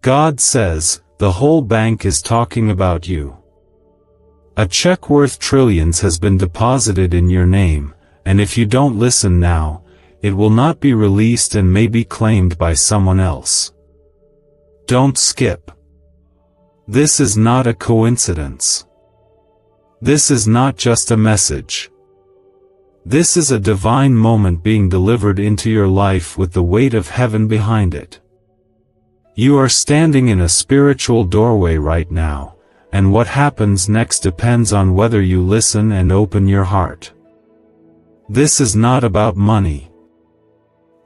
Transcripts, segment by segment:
God says, the whole bank is talking about you. A check worth trillions has been deposited in your name, and if you don't listen now, it will not be released and may be claimed by someone else. Don't skip. This is not a coincidence. This is not just a message. This is a divine moment being delivered into your life with the weight of heaven behind it. You are standing in a spiritual doorway right now, and what happens next depends on whether you listen and open your heart. This is not about money.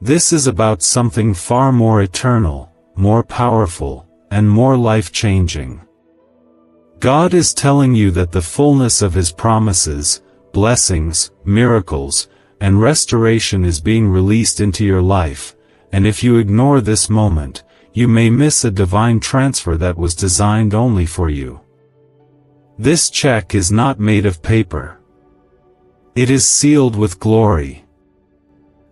This is about something far more eternal, more powerful, and more life-changing. God is telling you that the fullness of His promises, blessings, miracles, and restoration is being released into your life, and if you ignore this moment, you may miss a divine transfer that was designed only for you. This check is not made of paper. It is sealed with glory.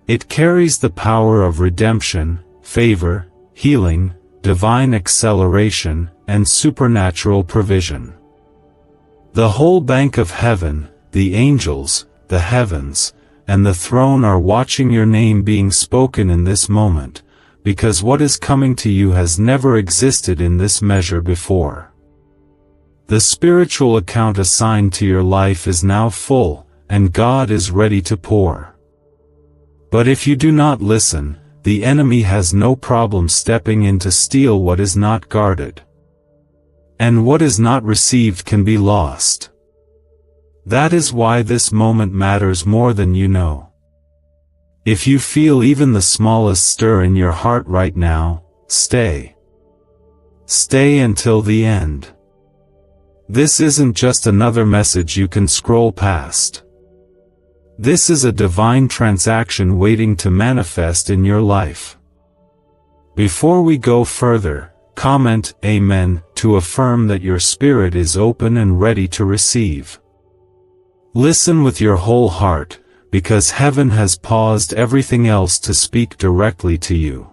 It carries the power of redemption, favor, healing, divine acceleration, and supernatural provision. The whole bank of heaven, the angels, the heavens, and the throne are watching your name being spoken in this moment, because what is coming to you has never existed in this measure before. The spiritual account assigned to your life is now full, and God is ready to pour. But if you do not listen, the enemy has no problem stepping in to steal what is not guarded. And what is not received can be lost. That is why this moment matters more than you know. If you feel even the smallest stir in your heart right now, stay. Stay until the end. This isn't just another message you can scroll past. This is a divine transaction waiting to manifest in your life. Before we go further, comment Amen to affirm that your spirit is open and ready to receive. Listen with your whole heart, because heaven has paused everything else to speak directly to you.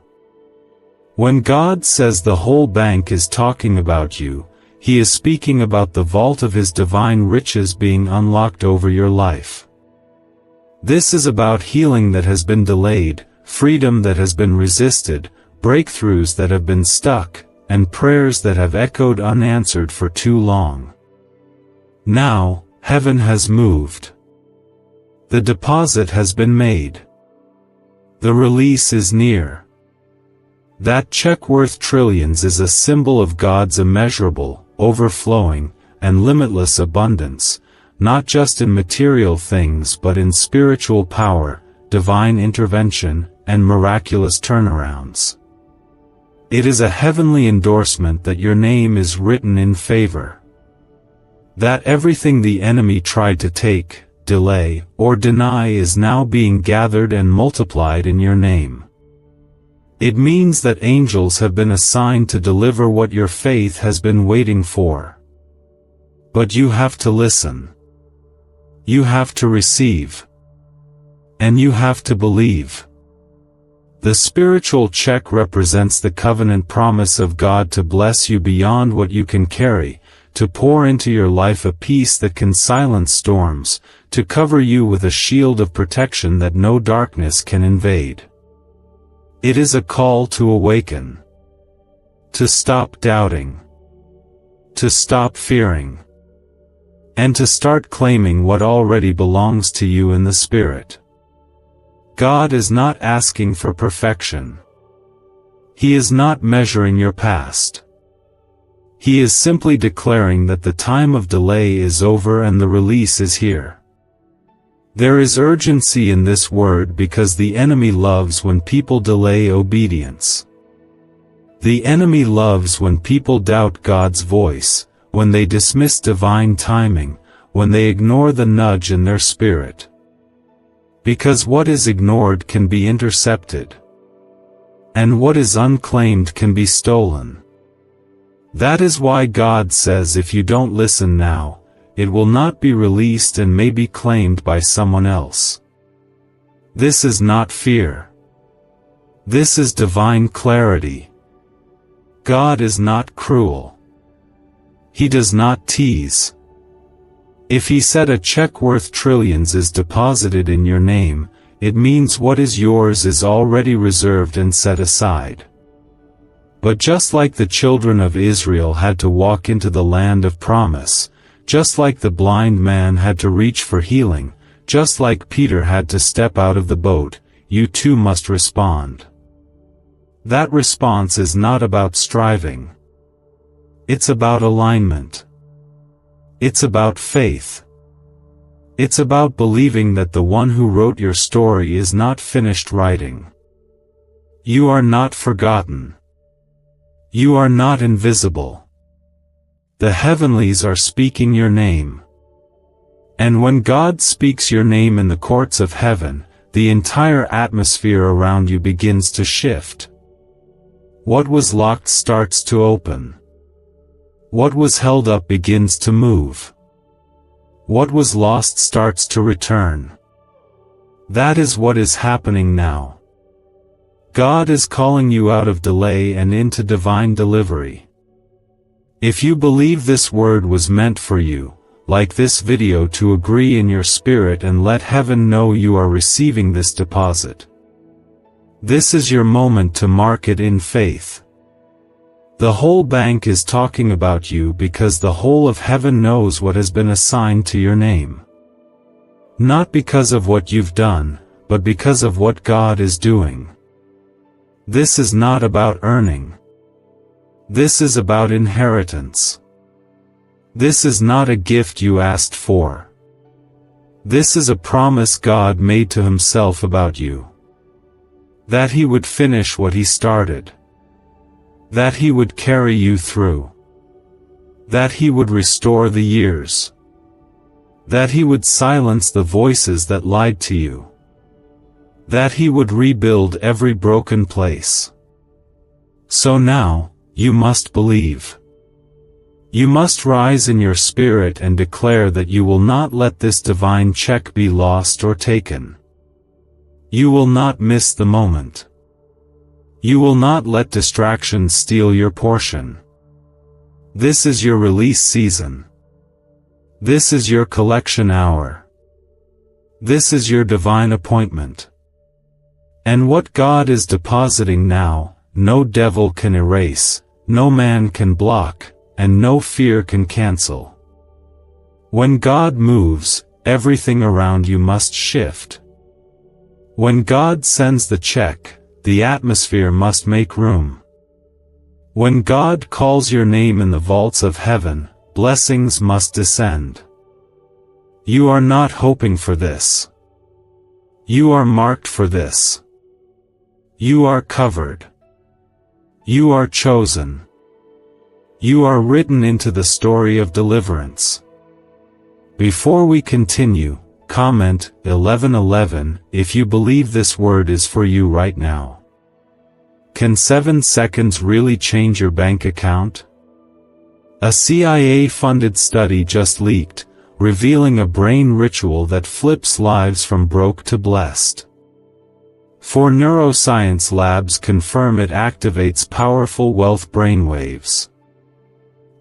When God says the whole bank is talking about you, He is speaking about the vault of His divine riches being unlocked over your life. This is about healing that has been delayed, freedom that has been resisted, breakthroughs that have been stuck, and prayers that have echoed unanswered for too long. Now, heaven has moved. The deposit has been made. The release is near. That check worth trillions is a symbol of God's immeasurable, overflowing, and limitless abundance, not just in material things but in spiritual power, divine intervention, and miraculous turnarounds. It is a heavenly endorsement that your name is written in favor. That everything the enemy tried to take, delay, or deny is now being gathered and multiplied in your name. It means that angels have been assigned to deliver what your faith has been waiting for. But you have to listen. You have to receive. And you have to believe. The spiritual check represents the covenant promise of God to bless you beyond what you can carry, to pour into your life a peace that can silence storms, to cover you with a shield of protection that no darkness can invade. It is a call to awaken. To stop doubting. To stop fearing. And to start claiming what already belongs to you in the Spirit. God is not asking for perfection. He is not measuring your past. He is simply declaring that the time of delay is over and the release is here. There is urgency in this word because the enemy loves when people delay obedience. The enemy loves when people doubt God's voice, when they dismiss divine timing, when they ignore the nudge in their spirit. Because what is ignored can be intercepted. And what is unclaimed can be stolen. That is why God says if you don't listen now, it will not be released and may be claimed by someone else. This is not fear. This is divine clarity. God is not cruel. He does not tease. If he said a check worth trillions is deposited in your name, it means what is yours is already reserved and set aside. But just like the children of Israel had to walk into the land of promise, just like the blind man had to reach for healing, just like Peter had to step out of the boat, you too must respond. That response is not about striving. It's about alignment. It's about faith. It's about believing that the one who wrote your story is not finished writing. You are not forgotten. You are not invisible. The heavenlies are speaking your name. And when God speaks your name in the courts of heaven, the entire atmosphere around you begins to shift. What was locked starts to open. What was held up begins to move. What was lost starts to return. That is what is happening now. God is calling you out of delay and into divine delivery. If you believe this word was meant for you, like this video to agree in your spirit and let heaven know you are receiving this deposit. This is your moment to mark it in faith. The whole bank is talking about you because the whole of heaven knows what has been assigned to your name. Not because of what you've done, but because of what God is doing. This is not about earning. This is about inheritance. This is not a gift you asked for. This is a promise God made to himself about you. That he would finish what he started. That he would carry you through. That he would restore the years. That he would silence the voices that lied to you. That he would rebuild every broken place. So now, you must believe. You must rise in your spirit and declare that you will not let this divine check be lost or taken. You will not miss the moment. You will not let distractions steal your portion. This is your release season. This is your collection hour. This is your divine appointment. And what God is depositing now, no devil can erase, no man can block, and no fear can cancel. When God moves, everything around you must shift. When God sends the check, the atmosphere must make room. When God calls your name in the vaults of heaven, blessings must descend. You are not hoping for this. You are marked for this. You are covered. You are chosen. You are written into the story of deliverance. Before we continue, comment 1111 if you believe this word is for you right now. Can 7 seconds really change your bank account? A CIA-funded study just leaked, revealing a brain ritual that flips lives from broke to blessed. 4 neuroscience labs confirm it activates powerful wealth brainwaves.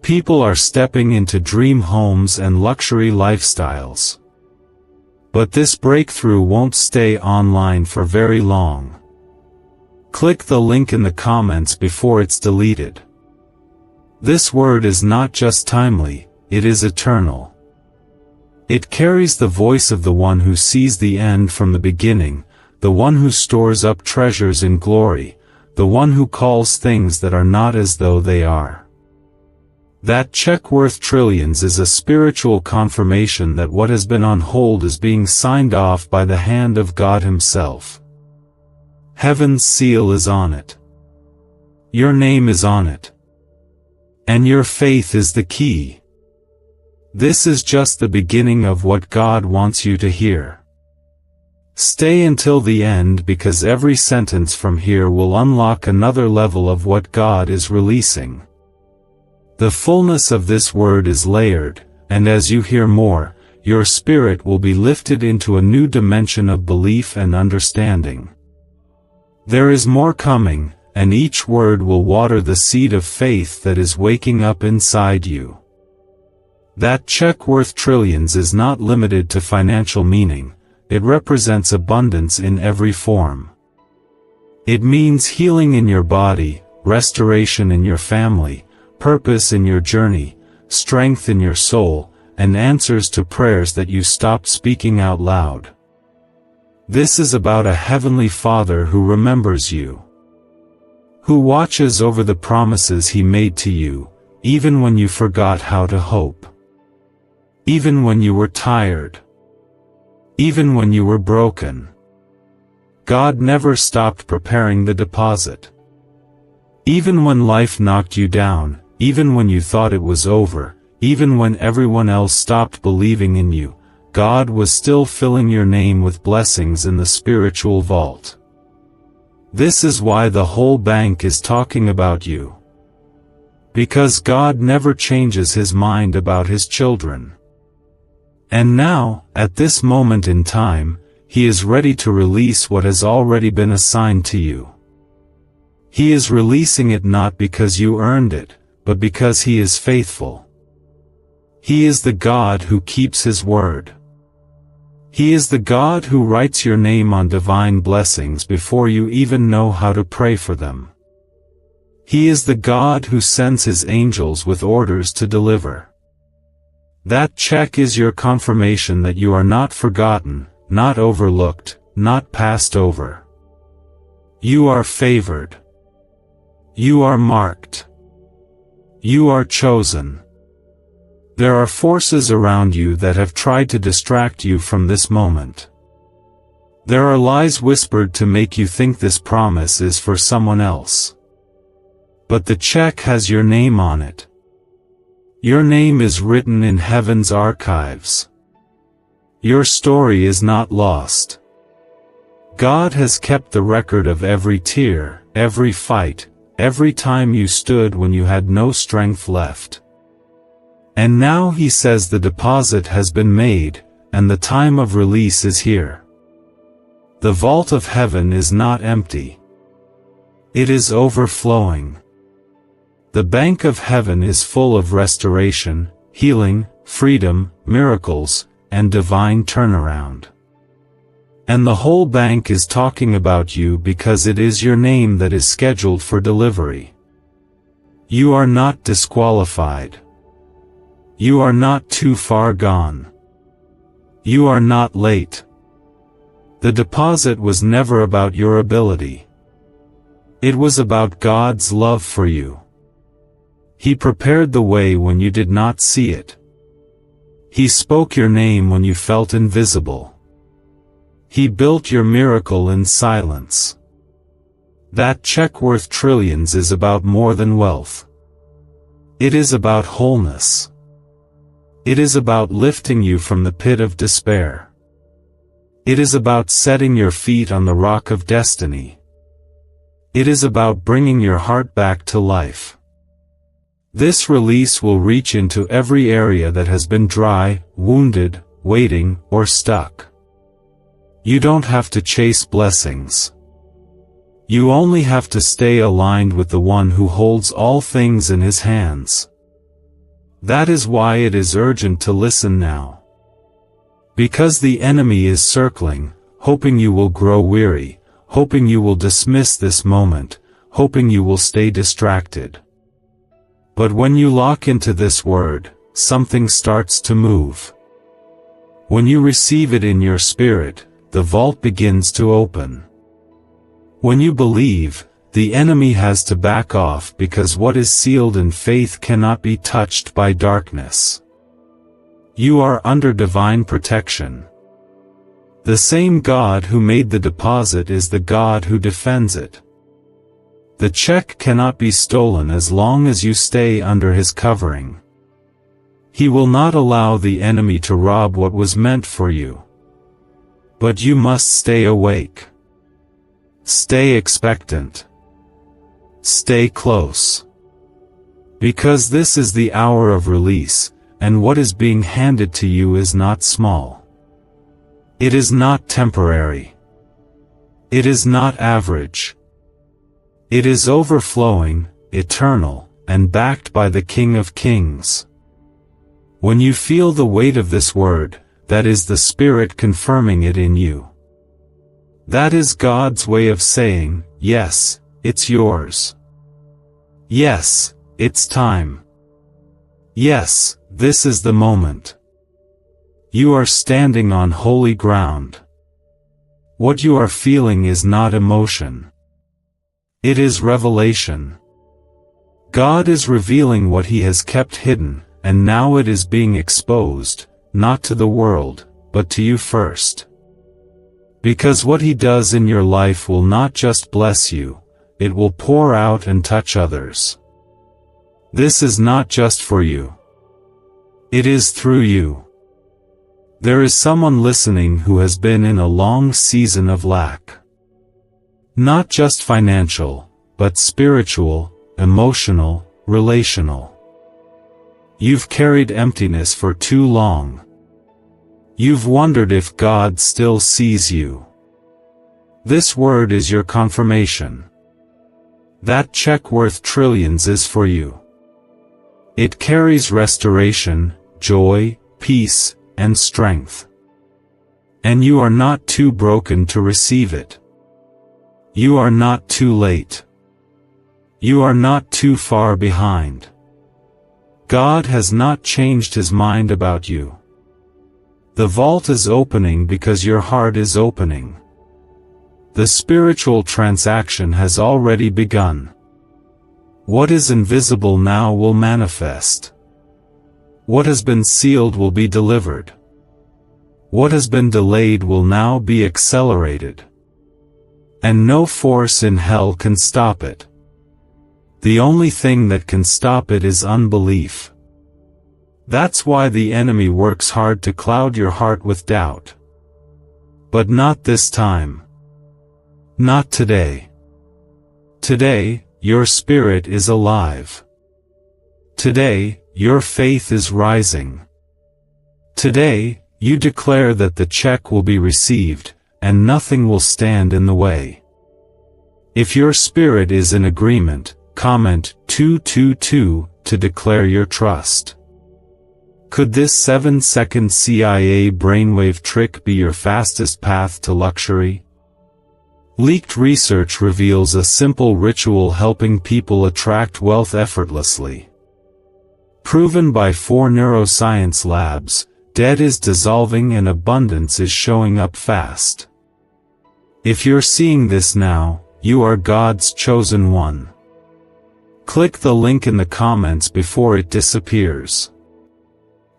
People are stepping into dream homes and luxury lifestyles. But this breakthrough won't stay online for very long. Click the link in the comments before it's deleted. This word is not just timely, it is eternal. It carries the voice of the one who sees the end from the beginning, the one who stores up treasures in glory, the one who calls things that are not as though they are. That check worth trillions is a spiritual confirmation that what has been on hold is being signed off by the hand of God Himself. Heaven's seal is on it. Your name is on it. And your faith is the key. This is just the beginning of what God wants you to hear. Stay until the end because every sentence from here will unlock another level of what God is releasing. The fullness of this word is layered, and as you hear more, your spirit will be lifted into a new dimension of belief and understanding. There is more coming, and each word will water the seed of faith that is waking up inside you. That check worth trillions is not limited to financial meaning, it represents abundance in every form. It means healing in your body, restoration in your family, purpose in your journey, strength in your soul, and answers to prayers that you stopped speaking out loud. This is about a heavenly Father who remembers you, who watches over the promises He made to you, even when you forgot how to hope, even when you were tired, even when you were broken. God never stopped preparing the deposit. Even when life knocked you down, even when you thought it was over, even when everyone else stopped believing in you, God was still filling your name with blessings in the spiritual vault. This is why the whole bank is talking about you. Because God never changes His mind about His children. And now, at this moment in time, He is ready to release what has already been assigned to you. He is releasing it not because you earned it, but because He is faithful. He is the God who keeps His word. He is the God who writes your name on divine blessings before you even know how to pray for them. He is the God who sends His angels with orders to deliver. That check is your confirmation that you are not forgotten, not overlooked, not passed over. You are favored. You are marked. You are chosen. There are forces around you that have tried to distract you from this moment. There are lies whispered to make you think this promise is for someone else. But the check has your name on it. Your name is written in heaven's archives. Your story is not lost. God has kept the record of every tear, every fight, every time you stood when you had no strength left. And now He says the deposit has been made, and the time of release is here. The vault of heaven is not empty. It is overflowing. The bank of heaven is full of restoration, healing, freedom, miracles, and divine turnaround. And the whole bank is talking about you because it is your name that is scheduled for delivery. You are not disqualified. You are not too far gone. You are not late. The deposit was never about your ability. It was about God's love for you. He prepared the way when you did not see it. He spoke your name when you felt invisible. He built your miracle in silence. That check worth trillions is about more than wealth. It is about wholeness. It is about lifting you from the pit of despair. It is about setting your feet on the rock of destiny. It is about bringing your heart back to life. This release will reach into every area that has been dry, wounded, waiting, or stuck. You don't have to chase blessings. You only have to stay aligned with the one who holds all things in His hands. That is why it is urgent to listen now. Because the enemy is circling, hoping you will grow weary, hoping you will dismiss this moment, hoping you will stay distracted. But when you lock into this word, something starts to move. When you receive it in your spirit, the vault begins to open. When you believe, the enemy has to back off because what is sealed in faith cannot be touched by darkness. You are under divine protection. The same God who made the deposit is the God who defends it. The check cannot be stolen as long as you stay under His covering. He will not allow the enemy to rob what was meant for you. But you must stay awake. Stay expectant. Stay close. Because this is the hour of release, and what is being handed to you is not small. It is not temporary. It is not average. It is overflowing, eternal, and backed by the King of Kings. When you feel the weight of this word, that is the Spirit confirming it in you. That is God's way of saying, yes, it's yours. Yes, it's time. Yes, this is the moment. You are standing on holy ground. What you are feeling is not emotion. It is revelation. God is revealing what He has kept hidden, and now it is being exposed, not to the world, but to you first. Because what He does in your life will not just bless you, it will pour out and touch others. This is not just for you. It is through you. There is someone listening who has been in a long season of lack. Not just financial, but spiritual, emotional, relational. You've carried emptiness for too long. You've wondered if God still sees you. This word is your confirmation. That check worth trillions is for you. It carries restoration, joy, peace, and strength. And you are not too broken to receive it. You are not too late. You are not too far behind. God has not changed His mind about you. The vault is opening because your heart is opening. The spiritual transaction has already begun. What is invisible now will manifest. What has been sealed will be delivered. What has been delayed will now be accelerated. And no force in hell can stop it. The only thing that can stop it is unbelief. That's why the enemy works hard to cloud your heart with doubt. But not this time. Not today. Today, your spirit is alive. Today, your faith is rising. Today, you declare that the check will be received, and nothing will stand in the way. If your spirit is in agreement, comment 222 to declare your trust. Could this 7-second CIA brainwave trick be your fastest path to luxury? Leaked research reveals a simple ritual helping people attract wealth effortlessly. Proven by 4 neuroscience labs, debt is dissolving and abundance is showing up fast. If you're seeing this now, you are God's chosen one. Click the link in the comments before it disappears.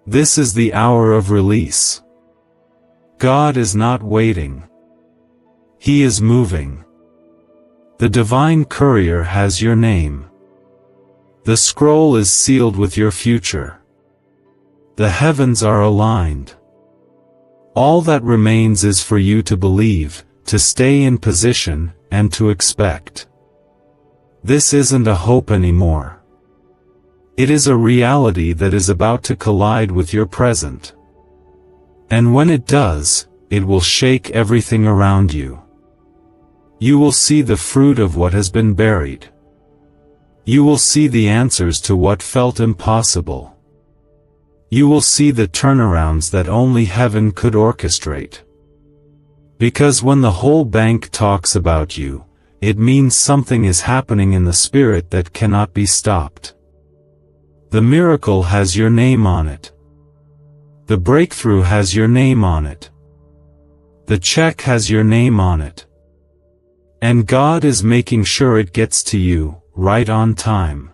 This is the hour of release. God is not waiting. He is moving. The divine courier has your name. The scroll is sealed with your future. The heavens are aligned. All that remains is for you to believe, to stay in position, and to expect. This isn't a hope anymore. It is a reality that is about to collide with your present. And when it does, it will shake everything around you. You will see the fruit of what has been buried. You will see the answers to what felt impossible. You will see the turnarounds that only heaven could orchestrate. Because when the whole bank talks about you, it means something is happening in the spirit that cannot be stopped. The miracle has your name on it. The breakthrough has your name on it. The check has your name on it. And God is making sure it gets to you, right on time.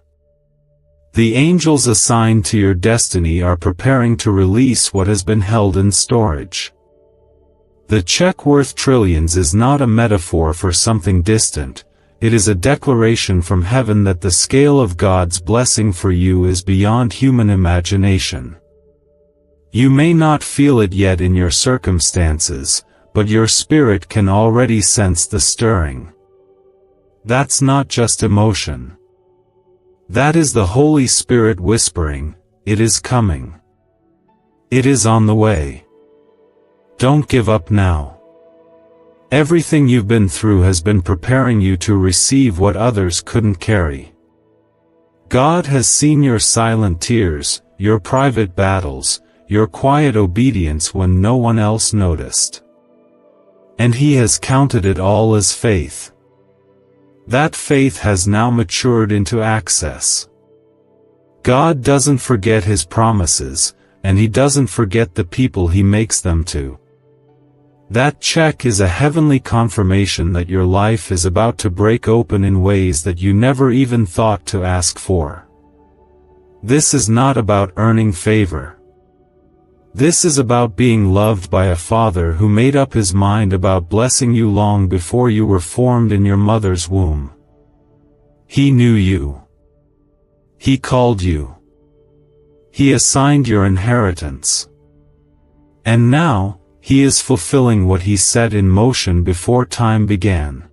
The angels assigned to your destiny are preparing to release what has been held in storage. The check worth trillions is not a metaphor for something distant, it is a declaration from heaven that the scale of God's blessing for you is beyond human imagination. You may not feel it yet in your circumstances, but your spirit can already sense the stirring. That's not just emotion. That is the Holy Spirit whispering, it is coming. It is on the way. Don't give up now. Everything you've been through has been preparing you to receive what others couldn't carry. God has seen your silent tears, your private battles, your quiet obedience when no one else noticed. And He has counted it all as faith. That faith has now matured into access. God doesn't forget His promises, and He doesn't forget the people He makes them to. That check is a heavenly confirmation that your life is about to break open in ways that you never even thought to ask for. This is not about earning favor. This is about being loved by a Father who made up His mind about blessing you long before you were formed in your mother's womb. He knew you. He called you. He assigned your inheritance. And now, He is fulfilling what He set in motion before time began.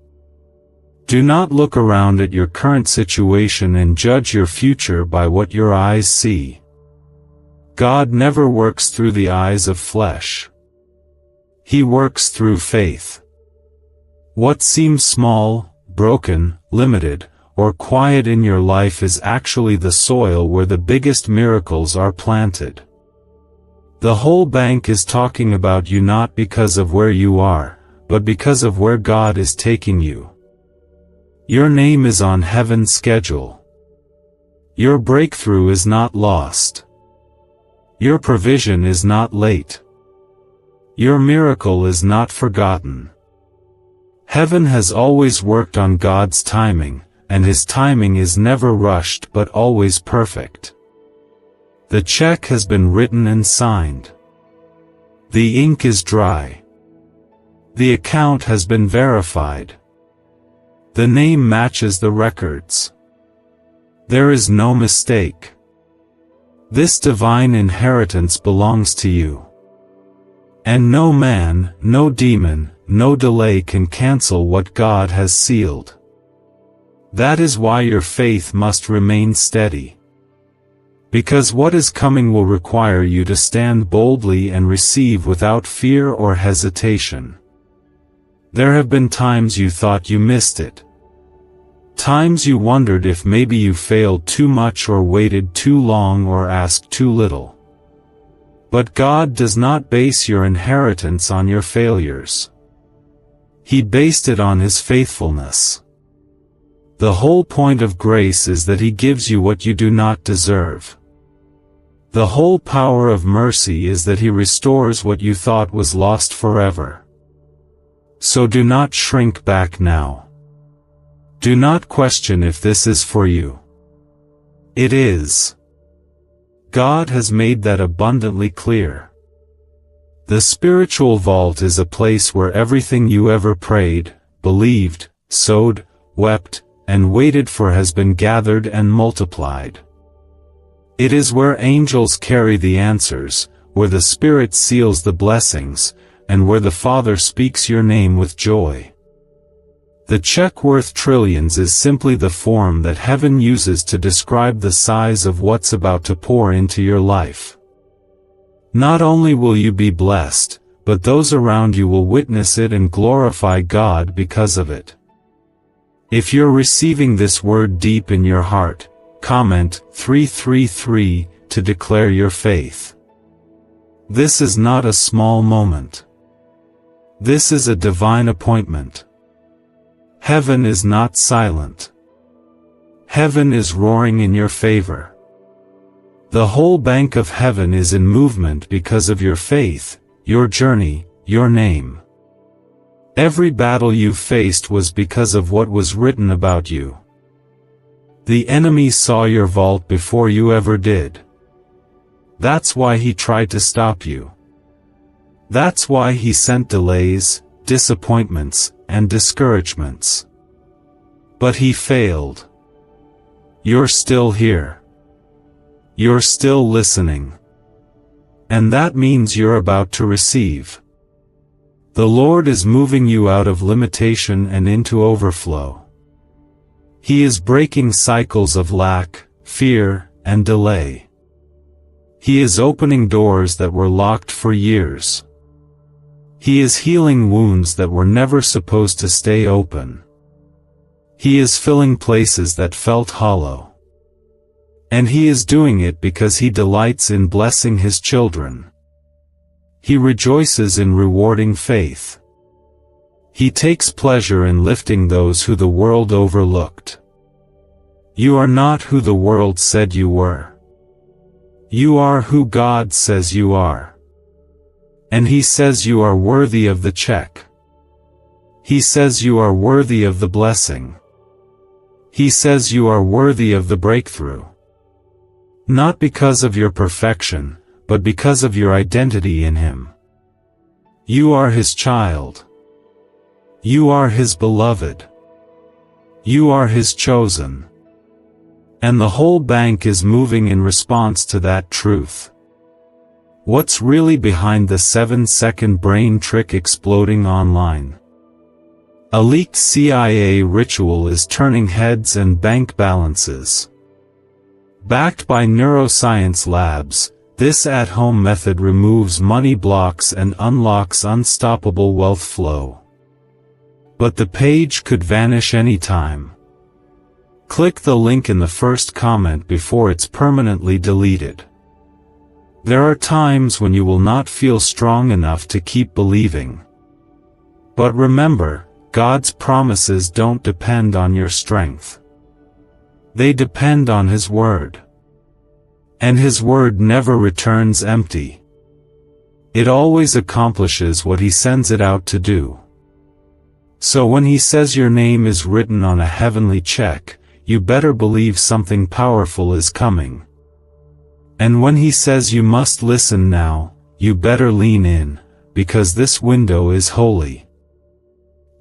Do not look around at your current situation and judge your future by what your eyes see. God never works through the eyes of flesh. He works through faith. What seems small, broken, limited, or quiet in your life is actually the soil where the biggest miracles are planted. The whole bank is talking about you not because of where you are, but because of where God is taking you. Your name is on heaven's schedule. Your breakthrough is not lost. Your provision is not late. Your miracle is not forgotten. Heaven has always worked on God's timing, and His timing is never rushed but always perfect. The check has been written and signed. The ink is dry. The account has been verified. The name matches the records. There is no mistake. This divine inheritance belongs to you. And no man, no demon, no delay can cancel what God has sealed. That is why your faith must remain steady. Because what is coming will require you to stand boldly and receive without fear or hesitation. There have been times you thought you missed it. Times you wondered if maybe you failed too much or waited too long or asked too little. But God does not base your inheritance on your failures. He based it on His faithfulness. The whole point of grace is that He gives you what you do not deserve. The whole power of mercy is that He restores what you thought was lost forever. So do not shrink back now. Do not question if this is for you. It is. God has made that abundantly clear. The spiritual vault is a place where everything you ever prayed, believed, sowed, wept, and waited for has been gathered and multiplied. It is where angels carry the answers, where the Spirit seals the blessings, and where the Father speaks your name with joy. The check worth trillions is simply the form that heaven uses to describe the size of what's about to pour into your life. Not only will you be blessed, but those around you will witness it and glorify God because of it. If you're receiving this word deep in your heart, comment 333 to declare your faith. This is not a small moment. This is a divine appointment. Heaven is not silent. Heaven is roaring in your favor. The whole bank of heaven is in movement because of your faith, your journey, your name. Every battle you faced was because of what was written about you. The enemy saw your vault before you ever did. That's why he tried to stop you. That's why he sent delays, disappointments, and discouragements. But he failed. You're still here. You're still listening. And that means you're about to receive. The Lord is moving you out of limitation and into overflow. He is breaking cycles of lack, fear, and delay. He is opening doors that were locked for years. He is healing wounds that were never supposed to stay open. He is filling places that felt hollow. And He is doing it because He delights in blessing His children. He rejoices in rewarding faith. He takes pleasure in lifting those who the world overlooked. You are not who the world said you were. You are who God says you are. And He says you are worthy of the check. He says you are worthy of the blessing. He says you are worthy of the breakthrough. Not because of your perfection, but because of your identity in Him. You are His child. You are His beloved. You are His chosen. And the whole bank is moving in response to that truth. What's really behind the 7-second brain trick exploding online? A leaked CIA ritual is turning heads and bank balances. Backed by neuroscience labs, this at-home method removes money blocks and unlocks unstoppable wealth flow. But the page could vanish anytime. Click the link in the first comment before it's permanently deleted. There are times when you will not feel strong enough to keep believing. But remember, God's promises don't depend on your strength. They depend on His Word. And His Word never returns empty. It always accomplishes what He sends it out to do. So when He says your name is written on a heavenly check, you better believe something powerful is coming. And when He says you must listen now, you better lean in, because this window is holy.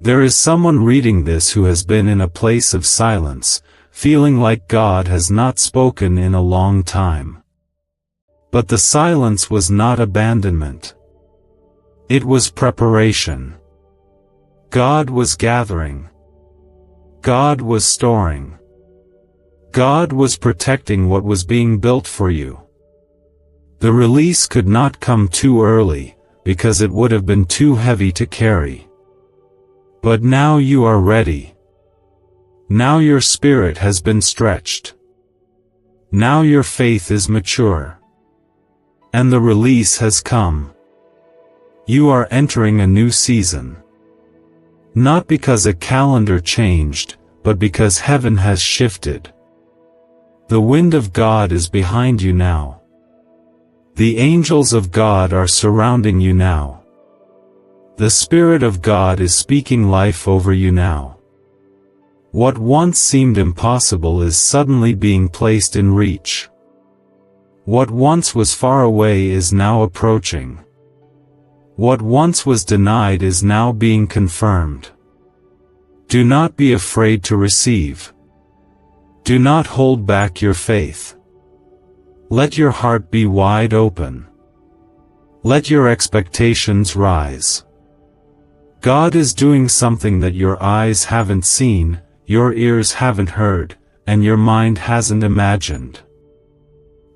There is someone reading this who has been in a place of silence, feeling like God has not spoken in a long time. But the silence was not abandonment. It was preparation. God was gathering. God was storing. God was protecting what was being built for you. The release could not come too early, because it would have been too heavy to carry. But now you are ready. Now your spirit has been stretched. Now your faith is mature. And the release has come. You are entering a new season. Not because a calendar changed, but because heaven has shifted. The wind of God is behind you now. The angels of God are surrounding you now. The Spirit of God is speaking life over you now. What once seemed impossible is suddenly being placed in reach. What once was far away is now approaching. What once was denied is now being confirmed. Do not be afraid to receive. Do not hold back your faith. Let your heart be wide open. Let your expectations rise. God is doing something that your eyes haven't seen, your ears haven't heard, and your mind hasn't imagined.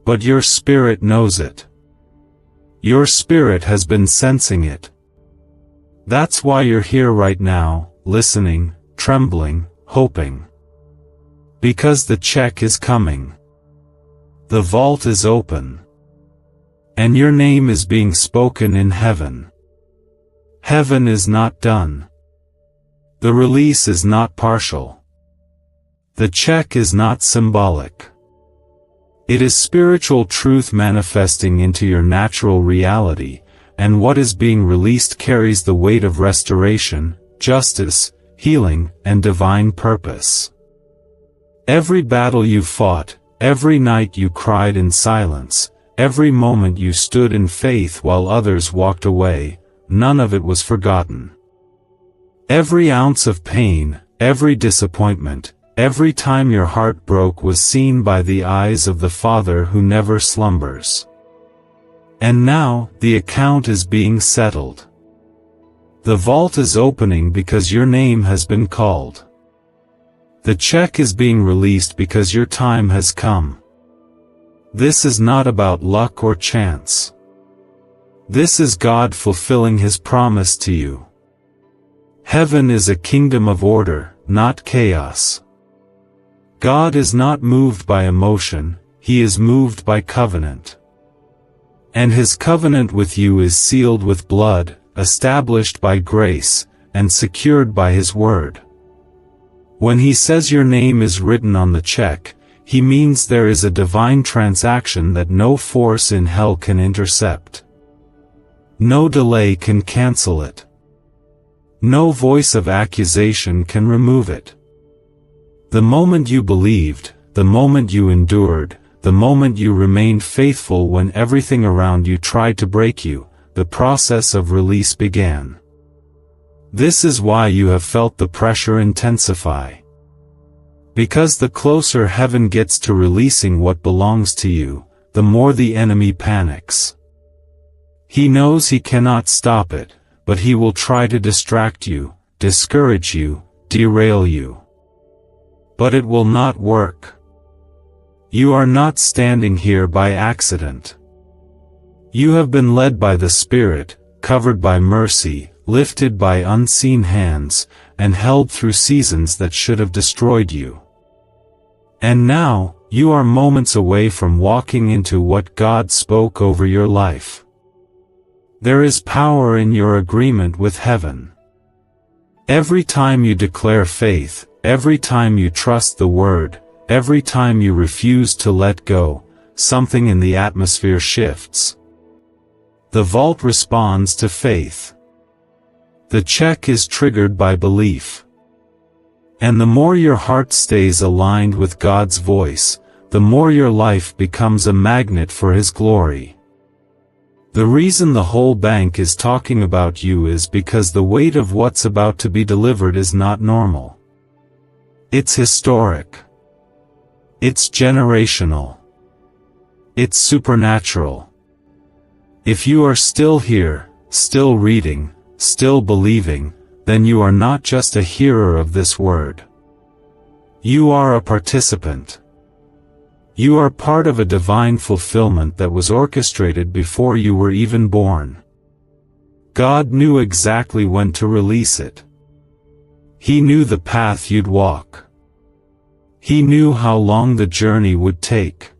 But your spirit knows it. Your spirit has been sensing it. That's why you're here right now, listening, trembling, hoping. Because the check is coming. The vault is open. And your name is being spoken in heaven. Heaven is not done. The release is not partial. The check is not symbolic. It is spiritual truth manifesting into your natural reality, and what is being released carries the weight of restoration, justice, healing, and divine purpose. Every battle you fought, every night you cried in silence, every moment you stood in faith while others walked away, none of it was forgotten. Every ounce of pain, every disappointment, every time your heart broke was seen by the eyes of the Father who never slumbers. And now, the account is being settled. The vault is opening because your name has been called. The check is being released because your time has come. This is not about luck or chance. This is God fulfilling His promise to you. Heaven is a kingdom of order, not chaos. God is not moved by emotion, He is moved by covenant. And His covenant with you is sealed with blood, established by grace, and secured by His word. When He says your name is written on the check, He means there is a divine transaction that no force in hell can intercept. No delay can cancel it. No voice of accusation can remove it. The moment you believed, the moment you endured, the moment you remained faithful when everything around you tried to break you, the process of release began. This is why you have felt the pressure intensify. Because the closer heaven gets to releasing what belongs to you, the more the enemy panics. He knows he cannot stop it, but he will try to distract you, discourage you, derail you. But it will not work. You are not standing here by accident. You have been led by the Spirit, covered by mercy, lifted by unseen hands, and held through seasons that should have destroyed you. And now, you are moments away from walking into what God spoke over your life. There is power in your agreement with heaven. Every time you declare faith, every time you trust the word, every time you refuse to let go, something in the atmosphere shifts. The vault responds to faith. The check is triggered by belief. And the more your heart stays aligned with God's voice, the more your life becomes a magnet for His glory. The reason the whole bank is talking about you is because the weight of what's about to be delivered is not normal. It's historic. It's generational. It's supernatural. If you are still here, still reading, still believing, then you are not just a hearer of this word. You are a participant. You are part of a divine fulfillment that was orchestrated before you were even born. God knew exactly when to release it. He knew the path you'd walk. He knew how long the journey would take.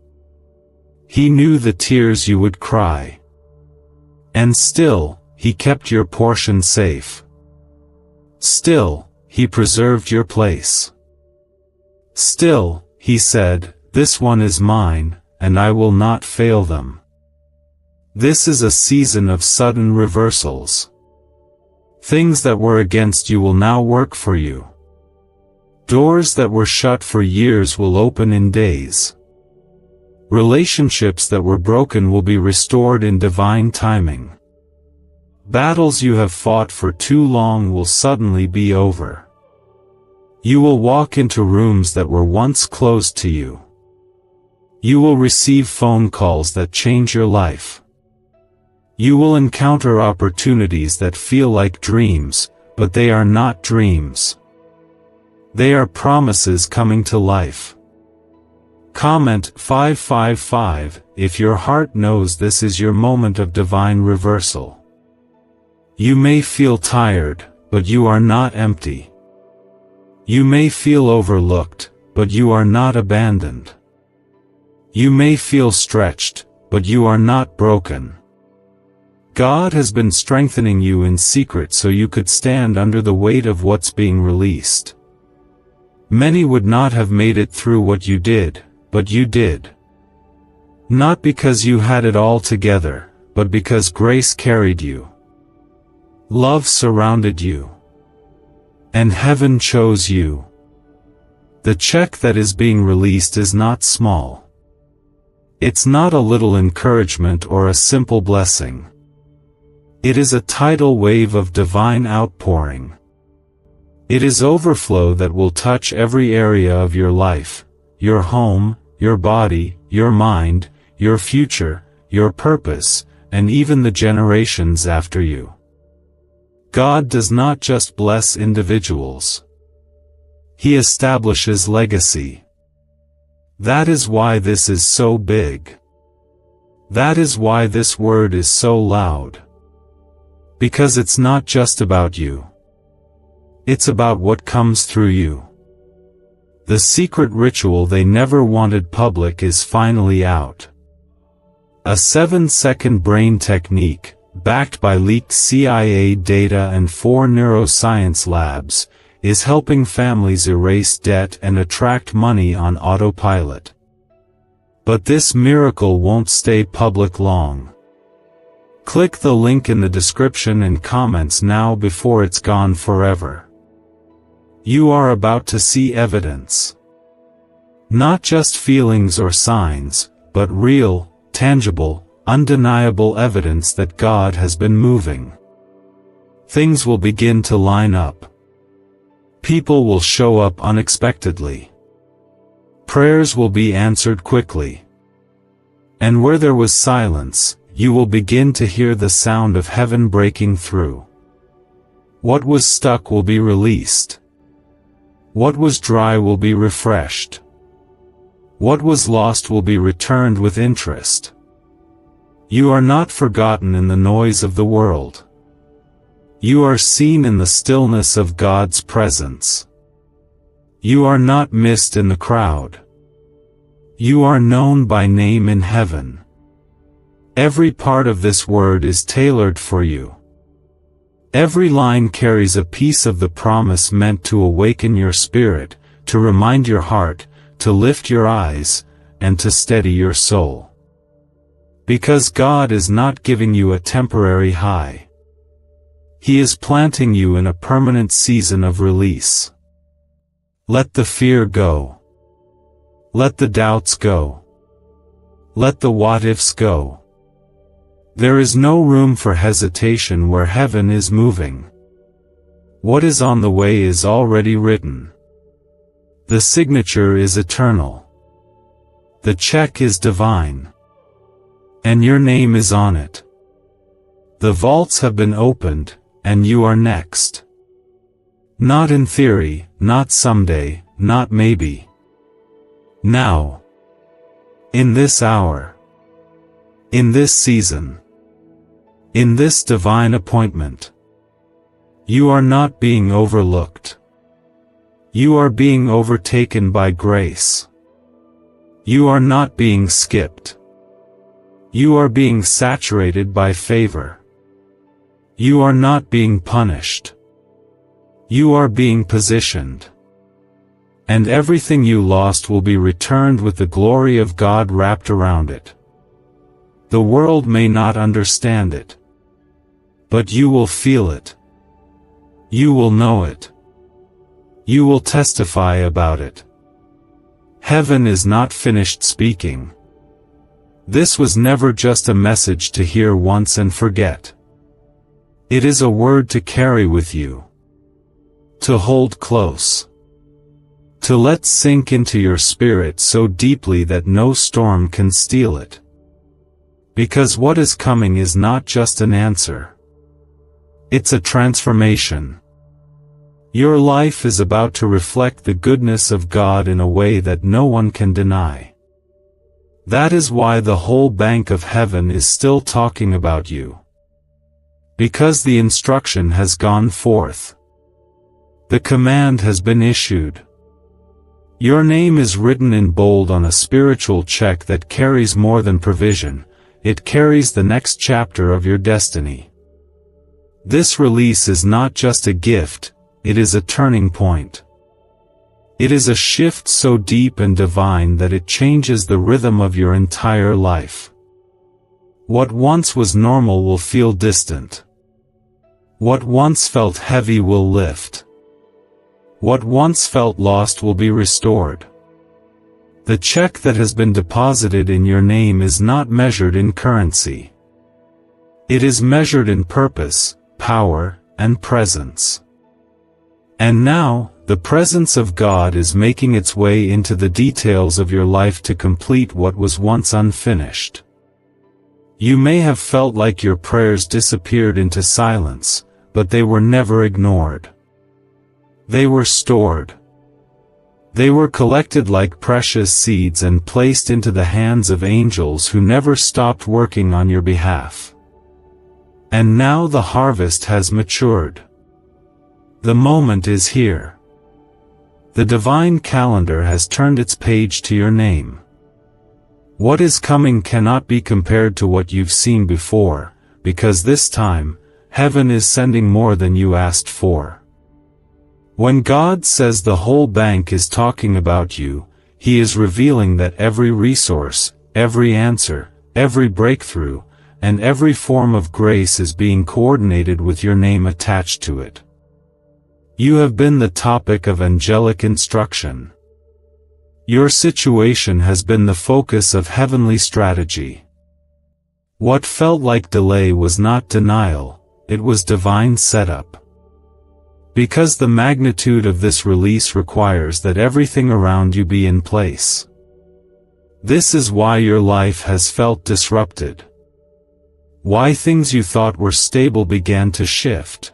He knew the tears you would cry. And still, He kept your portion safe. Still, He preserved your place. Still, He said, "This one is mine, and I will not fail them." This is a season of sudden reversals. Things that were against you will now work for you. Doors that were shut for years will open in days. Relationships that were broken will be restored in divine timing. Battles you have fought for too long will suddenly be over. You will walk into rooms that were once closed to you. You will receive phone calls that change your life. You will encounter opportunities that feel like dreams, but they are not dreams. They are promises coming to life. Comment 555 if your heart knows this is your moment of divine reversal. You may feel tired, but you are not empty. You may feel overlooked, but you are not abandoned. You may feel stretched, but you are not broken. God has been strengthening you in secret so you could stand under the weight of what's being released. Many would not have made it through what you did, but you did. Not because you had it all together, but because grace carried you. Love surrounded you. And heaven chose you. The check that is being released is not small. It's not a little encouragement or a simple blessing. It is a tidal wave of divine outpouring. It is overflow that will touch every area of your life, your home, your body, your mind, your future, your purpose, and even the generations after you. God does not just bless individuals. He establishes legacy. That is why this is so big. That is why this word is so loud. Because it's not just about you. It's about what comes through you. The secret ritual they never wanted public is finally out. A 7-second brain technique, backed by leaked CIA data and 4 neuroscience labs, is helping families erase debt and attract money on autopilot. But this miracle won't stay public long. Click the link in the description and comments now before it's gone forever. You are about to see evidence. Not just feelings or signs, but real, tangible, undeniable evidence that God has been moving. Things will begin to line up. People will show up unexpectedly. Prayers will be answered quickly. And where there was silence, you will begin to hear the sound of heaven breaking through. What was stuck will be released. What was dry will be refreshed. What was lost will be returned with interest. You are not forgotten in the noise of the world. You are seen in the stillness of God's presence. You are not missed in the crowd. You are known by name in heaven. Every part of this word is tailored for you. Every line carries a piece of the promise meant to awaken your spirit, to remind your heart, to lift your eyes, and to steady your soul. Because God is not giving you a temporary high. He is planting you in a permanent season of release. Let the fear go. Let the doubts go. Let the what-ifs go. There is no room for hesitation where heaven is moving. What is on the way is already written. The signature is eternal. The check is divine. And your name is on it. The vaults have been opened, and you are next. Not in theory, not someday, not maybe. Now. In this hour. In this season. In this divine appointment. You are not being overlooked. You are being overtaken by grace. You are not being skipped. You are being saturated by favor. You are not being punished. You are being positioned. And everything you lost will be returned with the glory of God wrapped around it. The world may not understand it. But you will feel it. You will know it. You will testify about it. Heaven is not finished speaking. This was never just a message to hear once and forget. It is a word to carry with you. To hold close. To let sink into your spirit so deeply that no storm can steal it. Because what is coming is not just an answer. It's a transformation. Your life is about to reflect the goodness of God in a way that no one can deny. That is why the whole bank of heaven is still talking about you. Because the instruction has gone forth. The command has been issued. Your name is written in bold on a spiritual check that carries more than provision, it carries the next chapter of your destiny. This release is not just a gift, it is a turning point. It is a shift so deep and divine that it changes the rhythm of your entire life. What once was normal will feel distant. What once felt heavy will lift. What once felt lost will be restored. The check that has been deposited in your name is not measured in currency. It is measured in purpose, power, and presence. And now, the presence of God is making its way into the details of your life to complete what was once unfinished. You may have felt like your prayers disappeared into silence, but they were never ignored. They were stored. They were collected like precious seeds and placed into the hands of angels who never stopped working on your behalf. And now the harvest has matured. The moment is here. The divine calendar has turned its page to your name. What is coming cannot be compared to what you've seen before, because this time, heaven is sending more than you asked for. When God says the whole bank is talking about you, He is revealing that every resource, every answer, every breakthrough, and every form of grace is being coordinated with your name attached to it. You have been the topic of angelic instruction. Your situation has been the focus of heavenly strategy. What felt like delay was not denial, it was divine setup. Because the magnitude of this release requires that everything around you be in place. This is why your life has felt disrupted. Why things you thought were stable began to shift.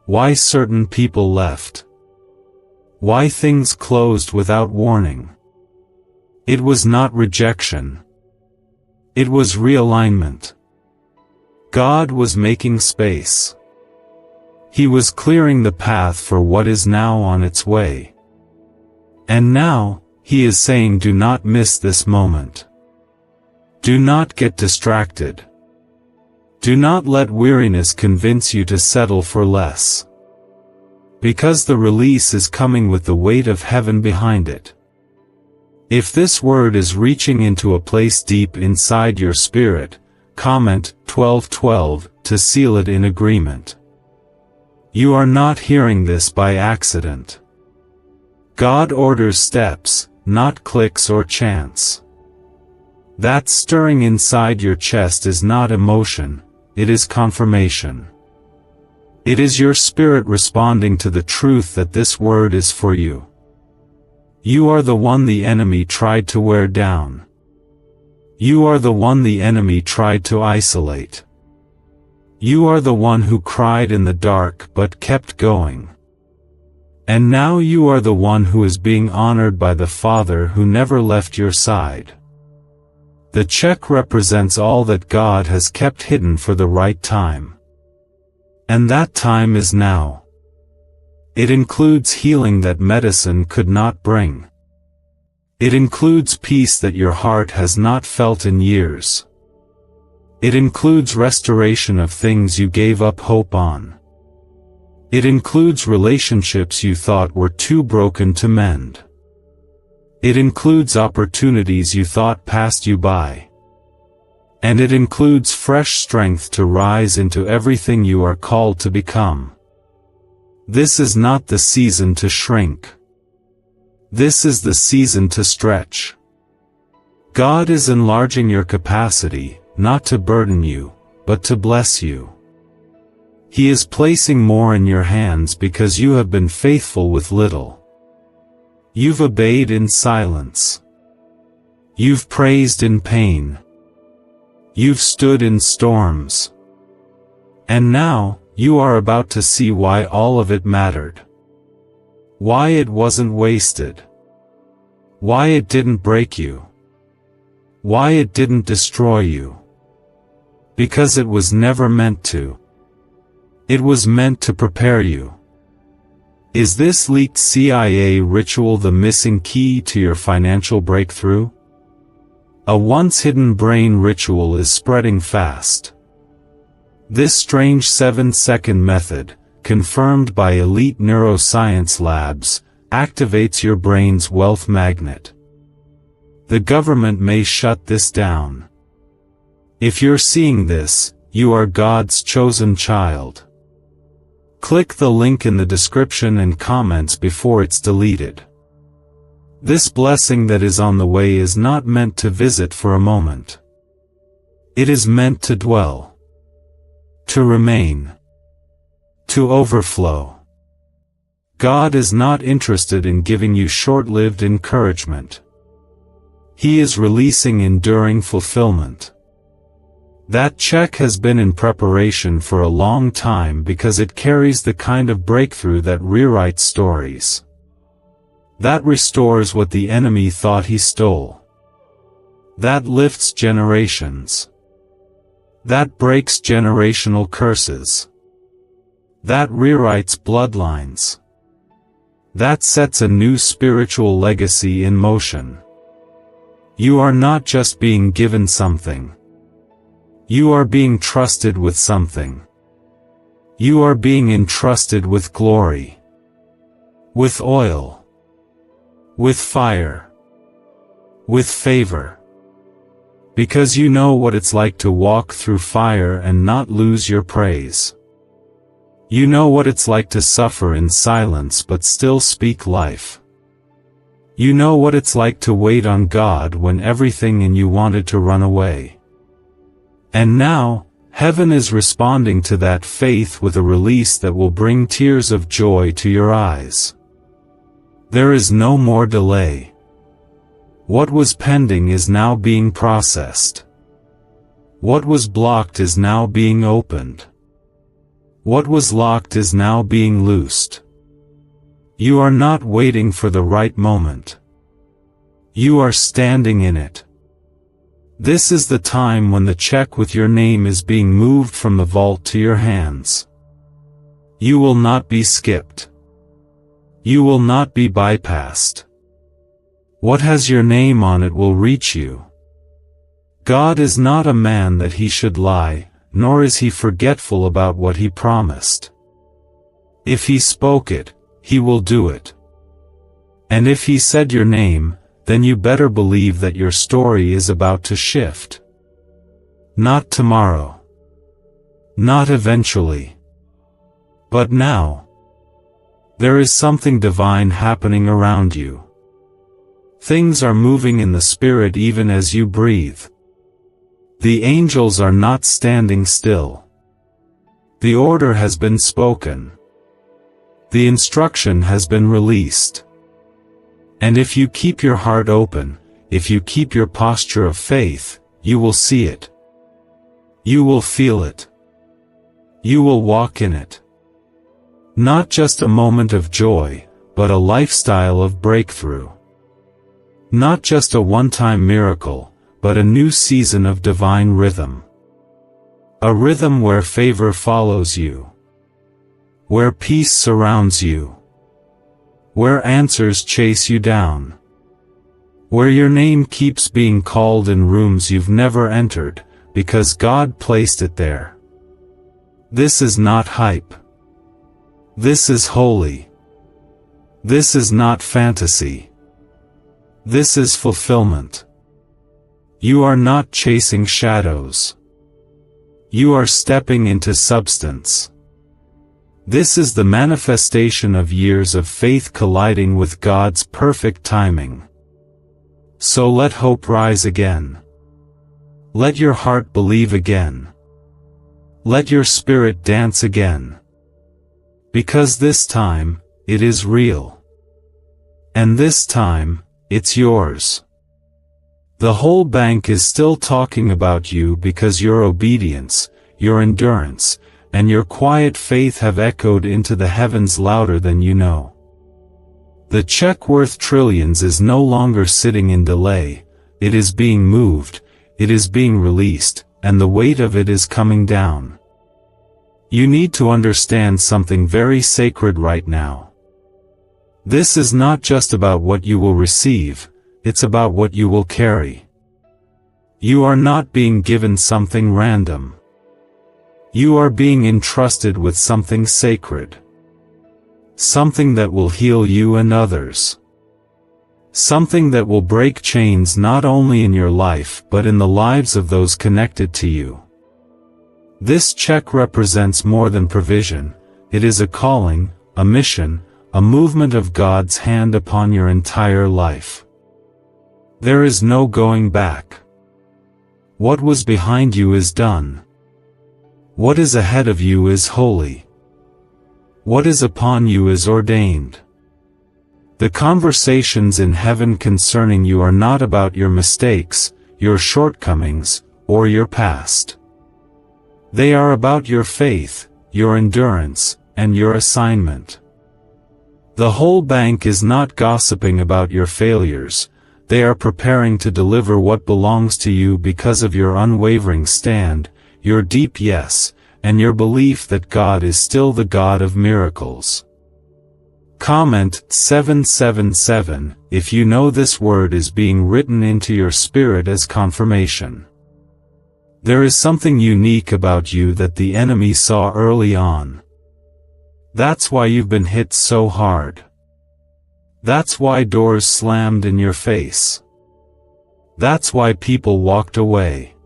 Why certain people left. Why things closed without warning. It was not rejection. It was realignment. God was making space. He was clearing the path for what is now on its way. And now, He is saying, do not miss this moment. Do not get distracted. Do not let weariness convince you to settle for less. Because the release is coming with the weight of heaven behind it. If this word is reaching into a place deep inside your spirit, comment 1212 to seal it in agreement. You are not hearing this by accident. God orders steps, not clicks or chance. That stirring inside your chest is not emotion. It is confirmation. It is your spirit responding to the truth that this word is for you. You are the one the enemy tried to wear down. You are the one the enemy tried to isolate. You are the one who cried in the dark but kept going. And now you are the one who is being honored by the Father who never left your side. The check represents all that God has kept hidden for the right time. And that time is now. It includes healing that medicine could not bring. It includes peace that your heart has not felt in years. It includes restoration of things you gave up hope on. It includes relationships you thought were too broken to mend. It includes opportunities you thought passed you by. And it includes fresh strength to rise into everything you are called to become. This is not the season to shrink. This is the season to stretch. God is enlarging your capacity, not to burden you, but to bless you. He is placing more in your hands because you have been faithful with little. You've obeyed in silence. You've praised in pain. You've stood in storms. And now, you are about to see why all of it mattered. Why it wasn't wasted. Why it didn't break you. Why it didn't destroy you. Because it was never meant to. It was meant to prepare you. Is this leaked CIA ritual the missing key to your financial breakthrough? A once-hidden brain ritual is spreading fast. This strange 7-second method, confirmed by elite neuroscience labs, activates your brain's wealth magnet. The government may shut this down. If you're seeing this, you are God's chosen child. Click the link in the description and comments before it's deleted. This blessing that is on the way is not meant to visit for a moment. It is meant to dwell. To remain. To overflow. God is not interested in giving you short-lived encouragement. He is releasing enduring fulfillment. That check has been in preparation for a long time because it carries the kind of breakthrough that rewrites stories. That restores what the enemy thought he stole. That lifts generations. That breaks generational curses. That rewrites bloodlines. That sets a new spiritual legacy in motion. You are not just being given something. You are being trusted with something. You are being entrusted with glory. With oil. With fire. With favor. Because you know what it's like to walk through fire and not lose your praise. You know what it's like to suffer in silence but still speak life. You know what it's like to wait on God when everything in you wanted to run away. And now, heaven is responding to that faith with a release that will bring tears of joy to your eyes. There is no more delay. What was pending is now being processed. What was blocked is now being opened. What was locked is now being loosed. You are not waiting for the right moment. You are standing in it. This is the time when the check with your name is being moved from the vault to your hands. You will not be skipped. You will not be bypassed. What has your name on it will reach you. God is not a man that he should lie, nor is he forgetful about what he promised. If he spoke it, he will do it. And if he said your name, then you better believe that your story is about to shift. Not tomorrow. Not eventually. But now. There is something divine happening around you. Things are moving in the spirit even as you breathe. The angels are not standing still. The order has been spoken. The instruction has been released. And if you keep your heart open, if you keep your posture of faith, you will see it. You will feel it. You will walk in it. Not just a moment of joy, but a lifestyle of breakthrough. Not just a one-time miracle, but a new season of divine rhythm. A rhythm where favor follows you. Where peace surrounds you. Where answers chase you down. Where your name keeps being called in rooms you've never entered, because God placed it there. This is not hype. This is holy. This is not fantasy. This is fulfillment. You are not chasing shadows. You are stepping into substance. This is the manifestation of years of faith colliding with God's perfect timing. So let hope rise again. Let your heart believe again. Let your spirit dance again. Because this time, it is real. And this time, it's yours. The whole bank is still talking about you because your obedience, your endurance, and your quiet faith have echoed into the heavens louder than you know. The check worth trillions is no longer sitting in delay, it is being moved, it is being released, and the weight of it is coming down. You need to understand something very sacred right now. This is not just about what you will receive, it's about what you will carry. You are not being given something random. You are being entrusted with something sacred. Something that will heal you and others. Something that will break chains not only in your life but in the lives of those connected to you. This check represents more than provision, it is a calling, a mission, a movement of God's hand upon your entire life. There is no going back. What was behind you is done. What is ahead of you is holy. What is upon you is ordained. The conversations in heaven concerning you are not about your mistakes, your shortcomings, or your past. They are about your faith, your endurance, and your assignment. The whole bank is not gossiping about your failures, they are preparing to deliver what belongs to you because of your unwavering stand, your deep yes, and your belief that God is still the God of miracles. Comment 777 if you know this word is being written into your spirit as confirmation. There is something unique about you that the enemy saw early on. That's why you've been hit so hard. That's why doors slammed in your face. That's why people walked away.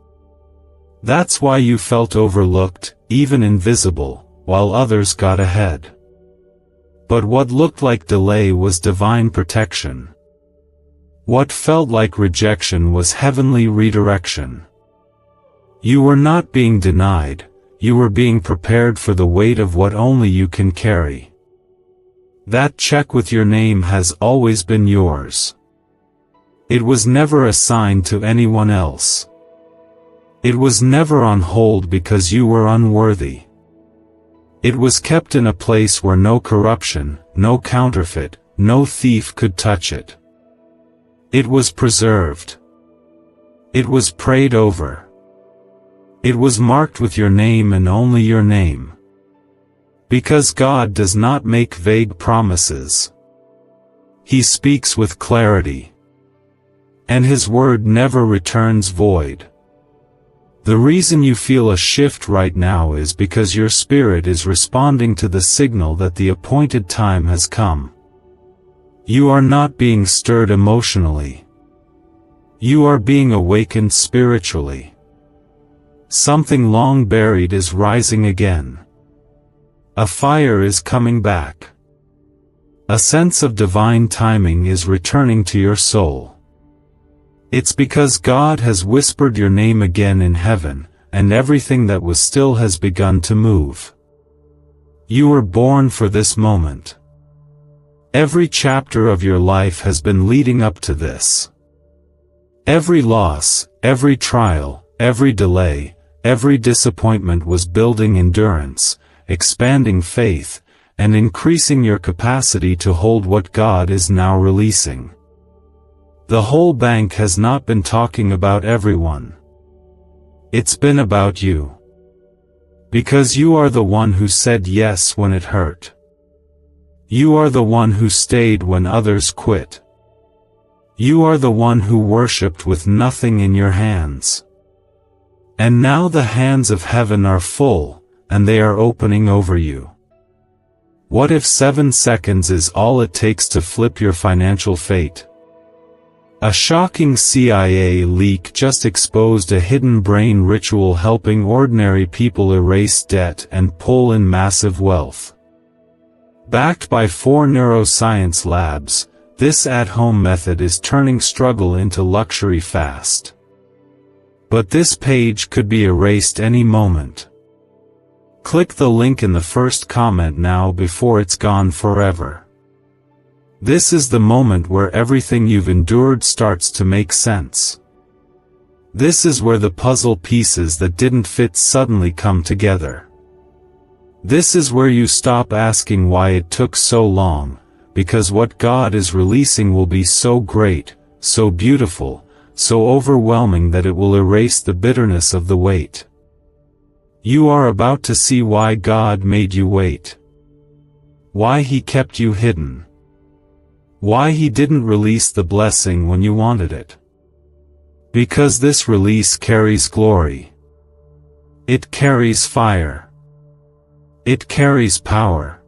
That's why you felt overlooked, even invisible, while others got ahead. But what looked like delay was divine protection. What felt like rejection was heavenly redirection. You were not being denied, you were being prepared for the weight of what only you can carry. That check with your name has always been yours. It was never assigned to anyone else. It was never on hold because you were unworthy. It was kept in a place where no corruption, no counterfeit, no thief could touch it. It was preserved. It was prayed over. It was marked with your name and only your name. Because God does not make vague promises. He speaks with clarity. And His word never returns void. The reason you feel a shift right now is because your spirit is responding to the signal that the appointed time has come. You are not being stirred emotionally. You are being awakened spiritually. Something long buried is rising again. A fire is coming back. A sense of divine timing is returning to your soul. It's because God has whispered your name again in heaven, and everything that was still has begun to move. You were born for this moment. Every chapter of your life has been leading up to this. Every loss, every trial, every delay, every disappointment was building endurance, expanding faith, and increasing your capacity to hold what God is now releasing. The whole bank has not been talking about everyone. It's been about you. Because you are the one who said yes when it hurt. You are the one who stayed when others quit. You are the one who worshipped with nothing in your hands. And now the hands of heaven are full, and they are opening over you. What if 7 seconds is all it takes to flip your financial fate? A shocking CIA leak just exposed a hidden brain ritual helping ordinary people erase debt and pull in massive wealth. Backed by 4 neuroscience labs, this at-home method is turning struggle into luxury fast. But this page could be erased any moment. Click the link in the first comment now before it's gone forever. This is the moment where everything you've endured starts to make sense. This is where the puzzle pieces that didn't fit suddenly come together. This is where you stop asking why it took so long, because what God is releasing will be so great, so beautiful, so overwhelming that it will erase the bitterness of the wait. You are about to see why God made you wait. Why He kept you hidden. Why He didn't release the blessing when you wanted it. Because this release carries glory. It carries fire. It carries power.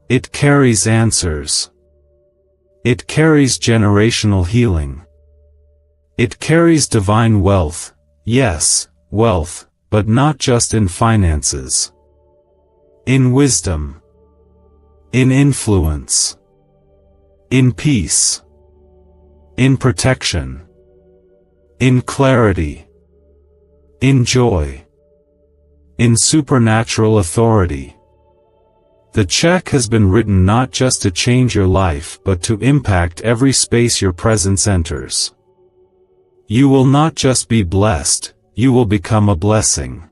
It carries answers. It carries generational healing. It carries divine wealth, yes, wealth, but not just in finances. In wisdom. In influence. In peace. In protection. In clarity. In joy. In supernatural authority. The check has been written not just to change your life but to impact every space your presence enters. You will not just be blessed, you will become a blessing.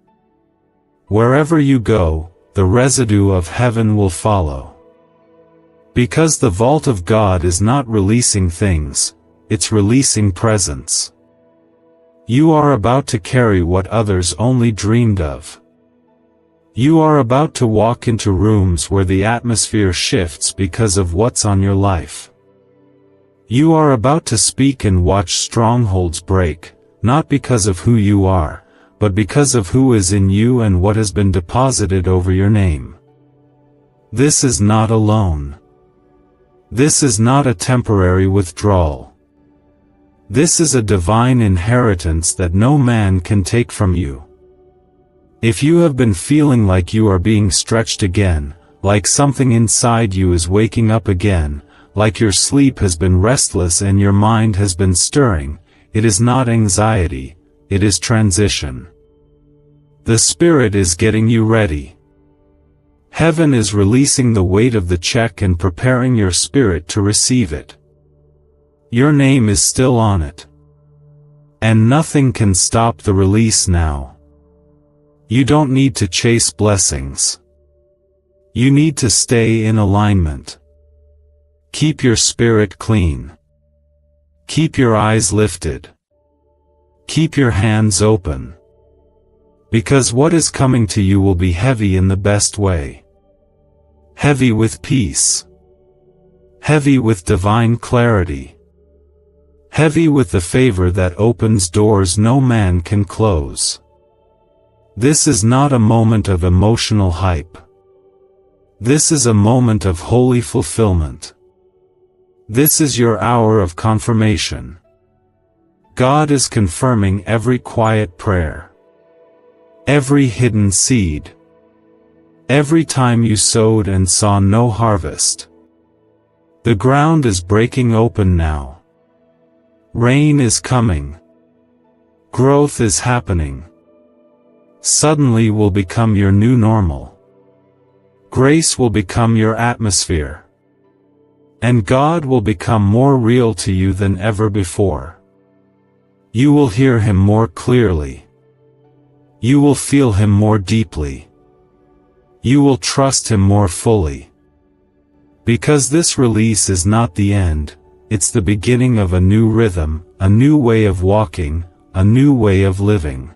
Wherever you go, the residue of heaven will follow. Because the vault of God is not releasing things, it's releasing presence. You are about to carry what others only dreamed of. You are about to walk into rooms where the atmosphere shifts because of what's on your life. You are about to speak and watch strongholds break, not because of who you are, but because of who is in you and what has been deposited over your name. This is not alone. This is not a temporary withdrawal. This is a divine inheritance that no man can take from you. If you have been feeling like you are being stretched again, like something inside you is waking up again, like your sleep has been restless and your mind has been stirring, it is not anxiety, it is transition. The Spirit is getting you ready. Heaven is releasing the weight of the check and preparing your spirit to receive it. Your name is still on it. And nothing can stop the release now. You don't need to chase blessings. You need to stay in alignment. Keep your spirit clean. Keep your eyes lifted. Keep your hands open. Because what is coming to you will be heavy in the best way. Heavy with peace. Heavy with divine clarity. Heavy with the favor that opens doors no man can close. This is not a moment of emotional hype. This is a moment of holy fulfillment. This is your hour of confirmation. God is confirming every quiet prayer. Every hidden seed. Every time you sowed and saw no harvest. The ground is breaking open now. Rain is coming. Growth is happening. Suddenly will become your new normal. Grace will become your atmosphere. And God will become more real to you than ever before. You will hear Him more clearly. You will feel Him more deeply. You will trust Him more fully. Because this release is not the end, it's the beginning of a new rhythm, a new way of walking, a new way of living.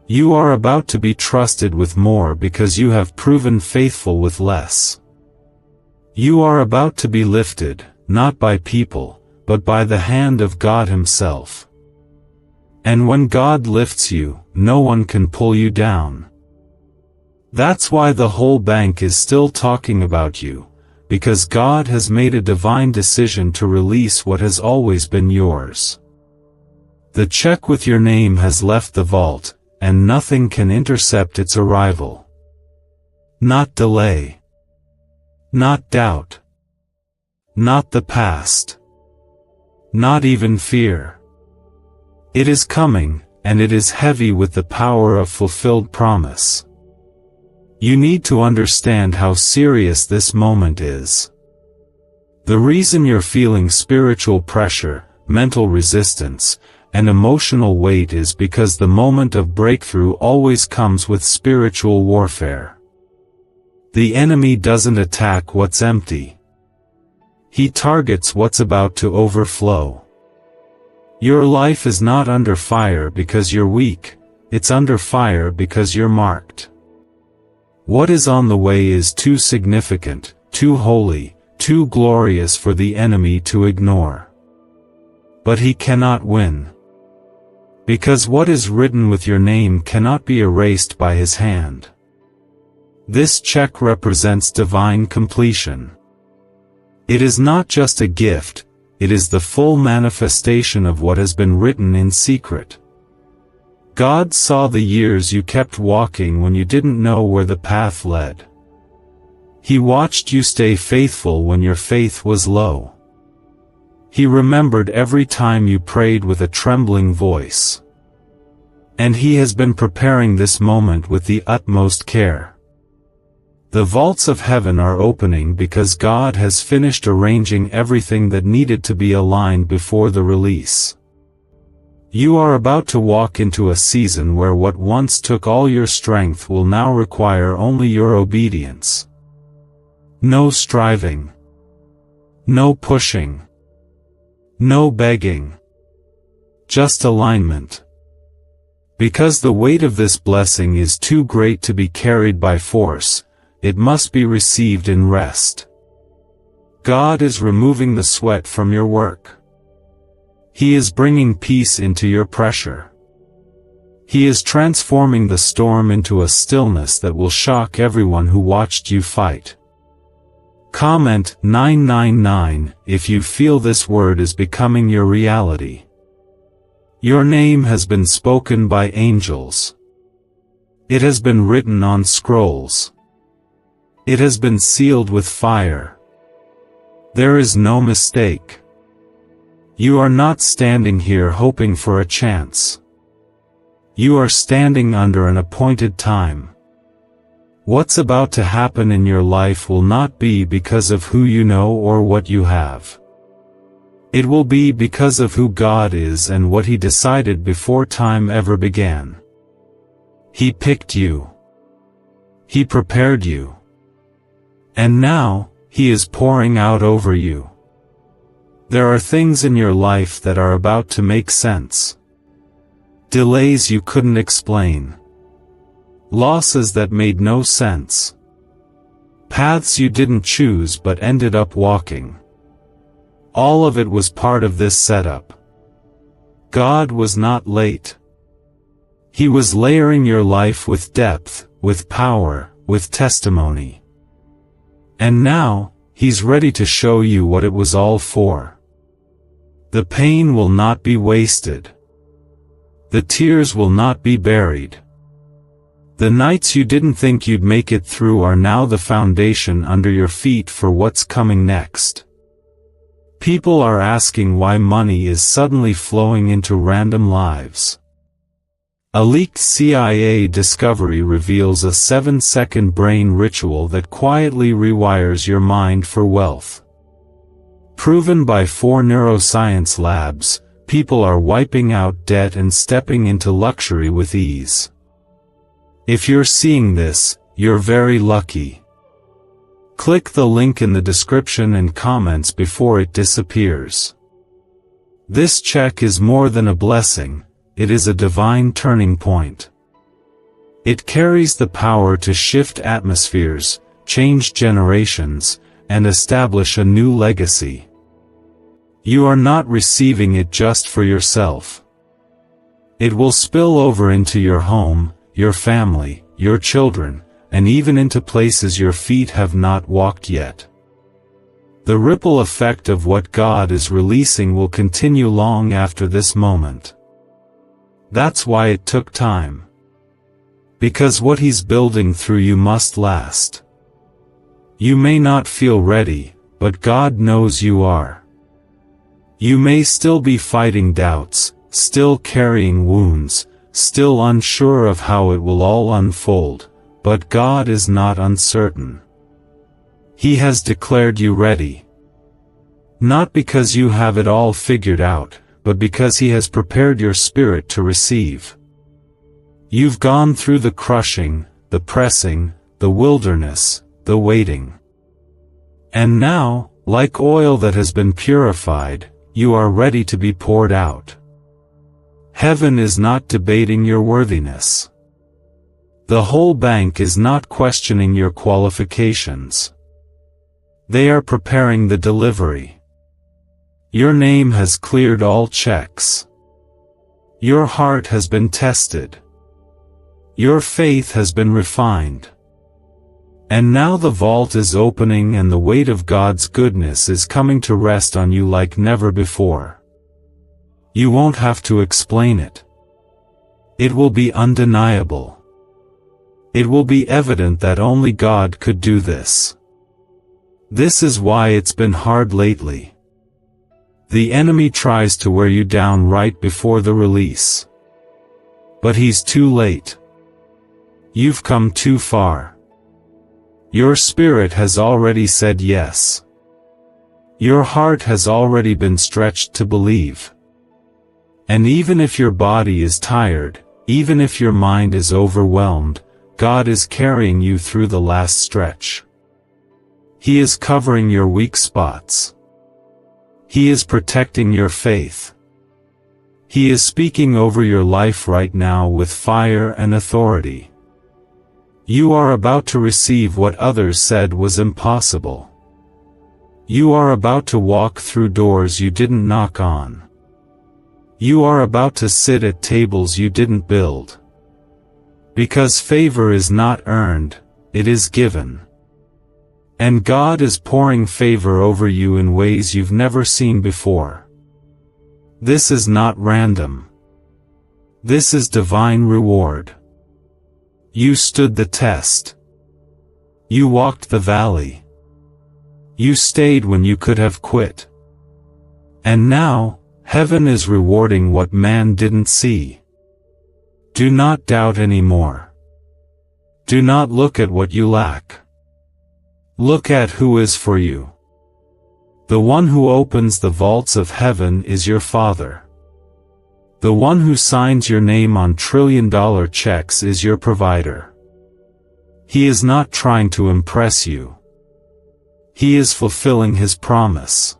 You are about to be trusted with more because you have proven faithful with less. You are about to be lifted, not by people, but by the hand of God Himself. And when God lifts you, no one can pull you down. That's why the whole bank is still talking about you, because God has made a divine decision to release what has always been yours. The check with your name has left the vault, and nothing can intercept its arrival. Not delay. Not doubt. Not the past. Not even fear. It is coming, and it is heavy with the power of fulfilled promise. You need to understand how serious this moment is. The reason you're feeling spiritual pressure, mental resistance, and emotional weight is because the moment of breakthrough always comes with spiritual warfare. The enemy doesn't attack what's empty. He targets what's about to overflow. Your life is not under fire because you're weak, it's under fire because you're marked. What is on the way is too significant, too holy, too glorious for the enemy to ignore. But he cannot win. Because what is written with your name cannot be erased by his hand. This check represents divine completion. It is not just a gift, it is the full manifestation of what has been written in secret. God saw the years you kept walking when you didn't know where the path led. He watched you stay faithful when your faith was low. He remembered every time you prayed with a trembling voice. And He has been preparing this moment with the utmost care. The vaults of heaven are opening because God has finished arranging everything that needed to be aligned before the release. You are about to walk into a season where what once took all your strength will now require only your obedience. No striving. No pushing. No begging. Just alignment. Because the weight of this blessing is too great to be carried by force, it must be received in rest. God is removing the sweat from your work. He is bringing peace into your pressure. He is transforming the storm into a stillness that will shock everyone who watched you fight. Comment 999 if you feel this word is becoming your reality. Your name has been spoken by angels. It has been written on scrolls. It has been sealed with fire. There is no mistake. You are not standing here hoping for a chance. You are standing under an appointed time. What's about to happen in your life will not be because of who you know or what you have. It will be because of who God is and what He decided before time ever began. He picked you. He prepared you. And now, He is pouring out over you. There are things in your life that are about to make sense. Delays you couldn't explain. Losses that made no sense. Paths you didn't choose but ended up walking. All of it was part of this setup. God was not late. He was layering your life with depth, with power, with testimony. And now, He's ready to show you what it was all for. The pain will not be wasted. The tears will not be buried. The nights you didn't think you'd make it through are now the foundation under your feet for what's coming next. People are asking why money is suddenly flowing into random lives. A leaked CIA discovery reveals a 7-second brain ritual that quietly rewires your mind for wealth. Proven by 4 neuroscience labs, people are wiping out debt and stepping into luxury with ease. If you're seeing this, you're very lucky. Click the link in the description and comments before it disappears. This check is more than a blessing, it is a divine turning point. It carries the power to shift atmospheres, change generations, and establish a new legacy. You are not receiving it just for yourself. It will spill over into your home, your family, your children, and even into places your feet have not walked yet. The ripple effect of what God is releasing will continue long after this moment. That's why it took time. Because what He's building through you must last. You may not feel ready, but God knows you are. You may still be fighting doubts, still carrying wounds, still unsure of how it will all unfold, but God is not uncertain. He has declared you ready. Not because you have it all figured out, but because He has prepared your spirit to receive. You've gone through the crushing, the pressing, the wilderness, the waiting. And now, like oil that has been purified, you are ready to be poured out. Heaven is not debating your worthiness. The whole bank is not questioning your qualifications. They are preparing the delivery. Your name has cleared all checks. Your heart has been tested. Your faith has been refined. And now the vault is opening and the weight of God's goodness is coming to rest on you like never before. You won't have to explain it. It will be undeniable. It will be evident that only God could do this. This is why it's been hard lately. The enemy tries to wear you down right before the release. But he's too late. You've come too far. Your spirit has already said yes. Your heart has already been stretched to believe. And even if your body is tired, even if your mind is overwhelmed, God is carrying you through the last stretch. He is covering your weak spots. He is protecting your faith. He is speaking over your life right now with fire and authority. You are about to receive what others said was impossible. You are about to walk through doors you didn't knock on. You are about to sit at tables you didn't build. Because favor is not earned, it is given. And God is pouring favor over you in ways you've never seen before. This is not random. This is divine reward. You stood the test. You walked the valley. You stayed when you could have quit. And now, heaven is rewarding what man didn't see. Do not doubt anymore. Do not look at what you lack. Look at who is for you. The one who opens the vaults of heaven is your Father. The one who signs your name on trillion-dollar checks is your provider. He is not trying to impress you. He is fulfilling His promise.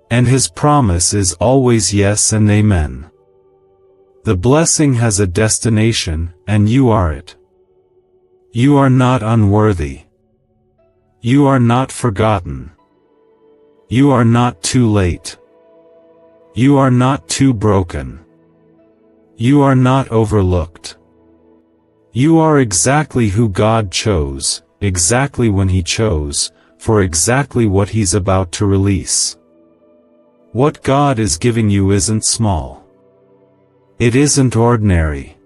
And His promise is always yes and amen. The blessing has a destination, and you are it. You are not unworthy. You are not forgotten. You are not too late. You are not too broken. You are not overlooked. You are exactly who God chose, exactly when He chose, for exactly what He's about to release. What God is giving you isn't small. It isn't ordinary.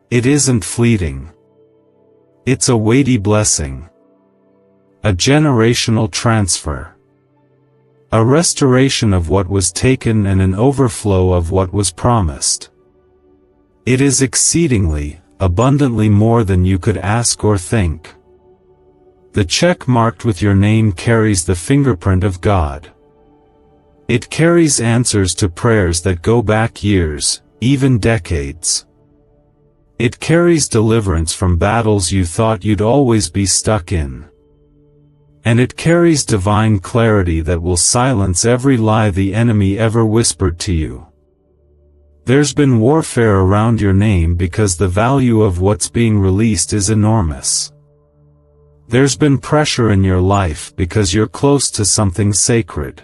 It isn't fleeting. It's a weighty blessing. A generational transfer. A restoration of what was taken and an overflow of what was promised. It is exceedingly, abundantly more than you could ask or think. The check marked with your name carries the fingerprint of God. It carries answers to prayers that go back years, even decades. It carries deliverance from battles you thought you'd always be stuck in. And it carries divine clarity that will silence every lie the enemy ever whispered to you. There's been warfare around your name because the value of what's being released is enormous. There's been pressure in your life because you're close to something sacred.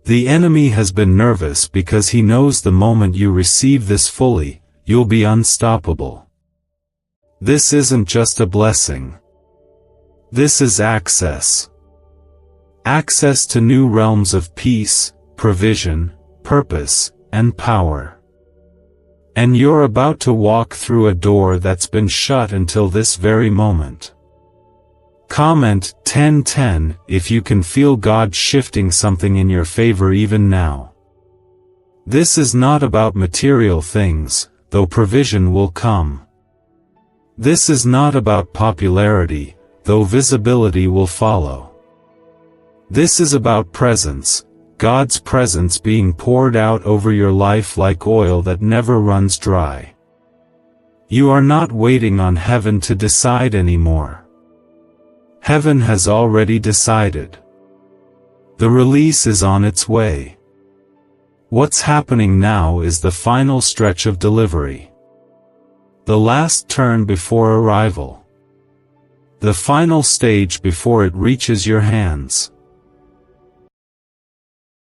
The enemy has been nervous because he knows the moment you receive this fully, you'll be unstoppable. This isn't just a blessing. This is access. Access to new realms of peace, provision, purpose, and power. And you're about to walk through a door that's been shut until this very moment. Comment 1010 if you can feel God shifting something in your favor even now. This is not about material things, though provision will come. This is not about popularity, though visibility will follow. This is about presence, God's presence being poured out over your life like oil that never runs dry. You are not waiting on heaven to decide anymore. Heaven has already decided. The release is on its way. What's happening now is the final stretch of delivery. The last turn before arrival. The final stage before it reaches your hands.